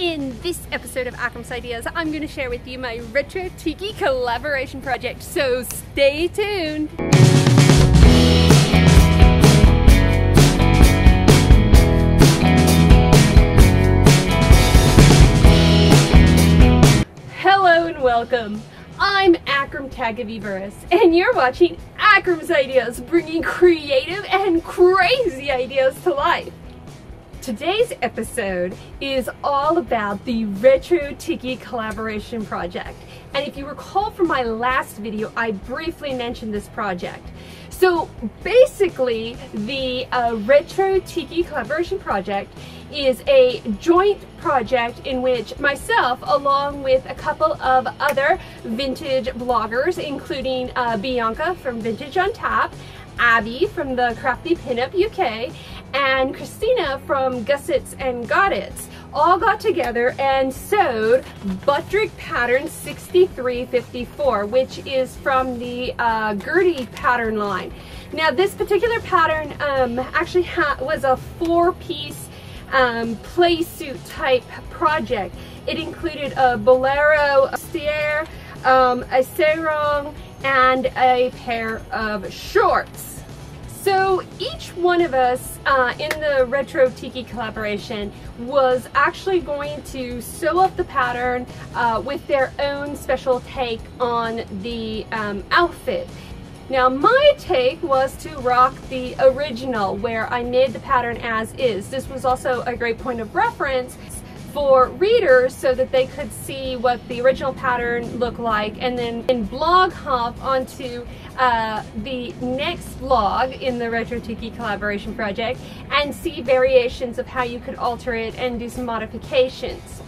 In this episode of Akram's Ideas, I'm going to share with you my retro tiki collaboration project, so stay tuned! Hello and welcome! I'm Akram Tagaviveris, and you're watching Akram's Ideas, bringing creative and crazy ideas to life. Today's episode is all about the retro tiki collaboration project. And if you recall from my last video, I briefly mentioned this project. So basically, the retro tiki collaboration project is a joint project in which myself, along with a couple of other vintage bloggers, including Bianca from Vintage on Tap, Abby from the Crafty Pinup UK, and Christina from Gussets and Godets all got together and sewed Butterick pattern 6354, which is from the Gertie pattern line. Now this particular pattern actually was a four-piece play suit type project. It included a bolero, a bustier, a sarong, and a pair of shorts. So each one of us in the retro tiki collaboration was actually going to sew up the pattern with their own special take on the outfit. Now my take was to rock the original, where I made the pattern as is. This was also a great point of reference for readers so that they could see what the original pattern looked like, and then blog hop onto the next blog in the retro tiki collaboration project and see variations of how you could alter it and do some modifications.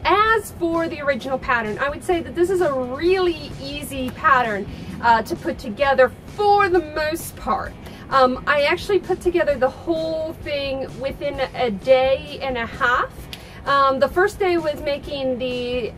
As for the original pattern, I would say that this is a really easy pattern to put together for the most part. I actually put together the whole thing within a day and a half. The first day was making the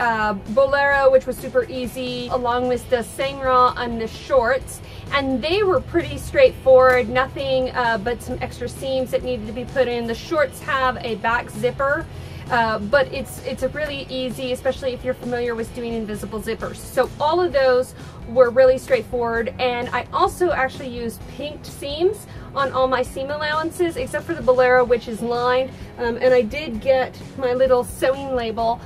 bolero, which was super easy, along with the sarong and the shorts, and they were pretty straightforward, nothing but some extra seams that needed to be put in. The shorts have a back zipper, but it's a really easy, especially if you're familiar with doing invisible zippers. So all of those were really straightforward, and I also actually used pinked seams on all my seam allowances, except for the bolero, which is lined, and I did get my little sewing label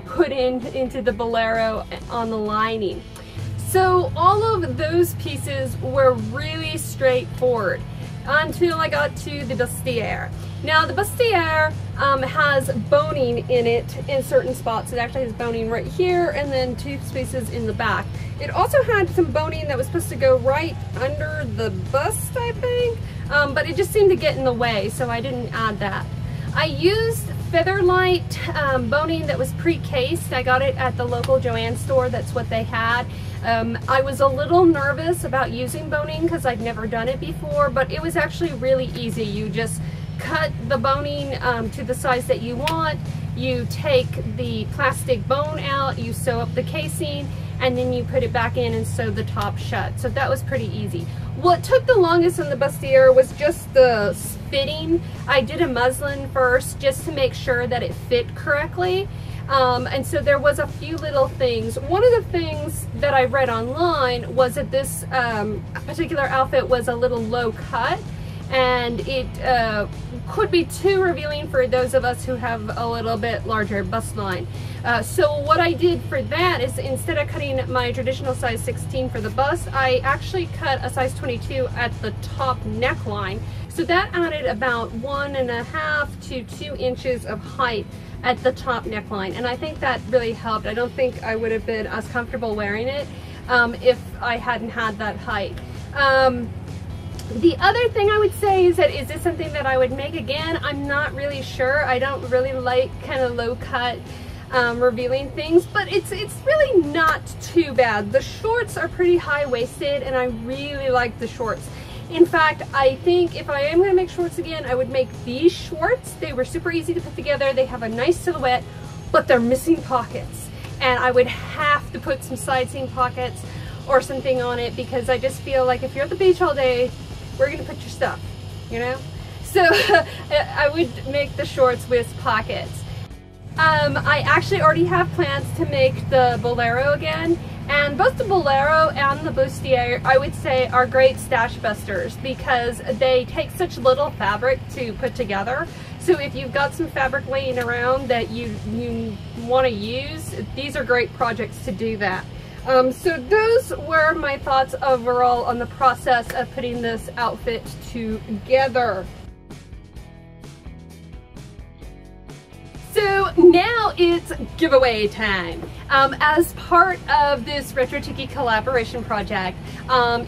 put into the bolero on the lining. So all of those pieces were really straightforward until I got to the bustier. Now the bustier has boning in it in certain spots. It actually has boning right here and then two spaces in the back. It also had some boning that was supposed to go right under the bust, I think, but it just seemed to get in the way, so I didn't add that. I used Featherlight boning that was pre-cased. I got it at the local Joann store. That's what they had. I was a little nervous about using boning because I'd never done it before, but it was actually really easy. You just cut the boning to the size that you want. You take the plastic bone out, you sew up the casing, and then you put it back in and sew the top shut. So that was pretty easy. What took the longest in the bustier was just the fitting. I did a muslin first just to make sure that it fit correctly. And so there was a few little things. One of the things that I read online was that this particular outfit was a little low cut, and it could be too revealing for those of us who have a little bit larger bust line. So what I did for that is, instead of cutting my traditional size 16 for the bust, I actually cut a size 22 at the top neckline. So that added about 1.5 to 2 inches of height at the top neckline, and I think that really helped. I don't think I would have been as comfortable wearing it if I hadn't had that height. The other thing I would say is that, is this something that I would make again? I'm not really sure. I don't really like kind of low cut revealing things, but it's really not too bad. The shorts are pretty high-waisted, and I really like the shorts. In fact, I think if I am going to make shorts again, I would make these shorts. They were super easy to put together. They have a nice silhouette, but they're missing pockets. And I would have to put some side seam pockets or something on it, because I just feel like if you're at the beach all day, where are you going to put your stuff, you know? So I would make the shorts with pockets. I actually already have plans to make the bolero again. And both the bolero and the bustier, I would say, are great stash busters because they take such little fabric to put together. So if you've got some fabric laying around that you want to use, these are great projects to do that. So those were my thoughts overall on the process of putting this outfit together. So now it's giveaway time. As part of this Retro Tiki collaboration project,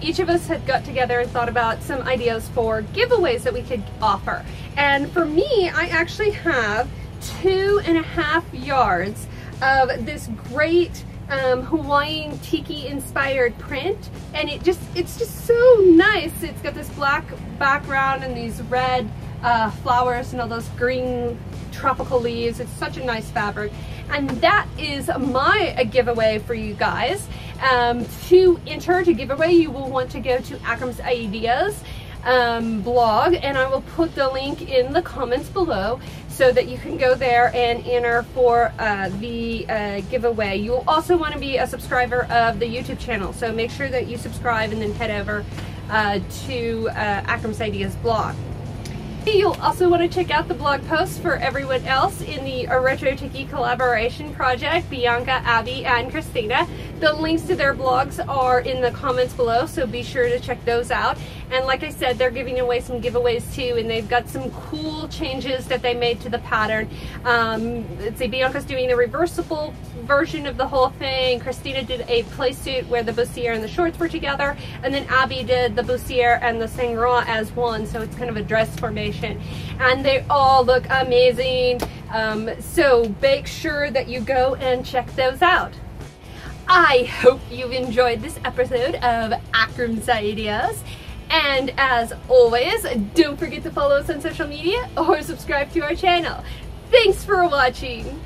each of us had got together and thought about some ideas for giveaways that we could offer. And for me, I actually have 2.5 yards of this great Hawaiian tiki inspired print, and it's just so nice. It's got this black background and these red flowers and all those green tropical leaves. It's such a nice fabric, and that is my giveaway for you guys. To enter to giveaway, you will want to go to Akram's Ideas blog, and I will put the link in the comments below so that you can go there and enter for the giveaway. You'll also want to be a subscriber of the YouTube channel, so make sure that you subscribe and then head over to Akram's Ideas blog. You'll also want to check out the blog posts for everyone else in the Retro Tiki collaboration project, Bianca, Abby, and Christina. The links to their blogs are in the comments below, so be sure to check those out. And like I said, they're giving away some giveaways too, and they've got some cool changes that they made to the pattern. Let's see, Bianca's doing a reversible version of the whole thing. Christina did a play suit where the bustier and the shorts were together, and then Abby did the bustier and the sangria as one, so it's kind of a dress formation. And they all look amazing. So make sure that you go and check those out. I hope you've enjoyed this episode of Akram's Ideas. And as always, don't forget to follow us on social media or subscribe to our channel. Thanks for watching.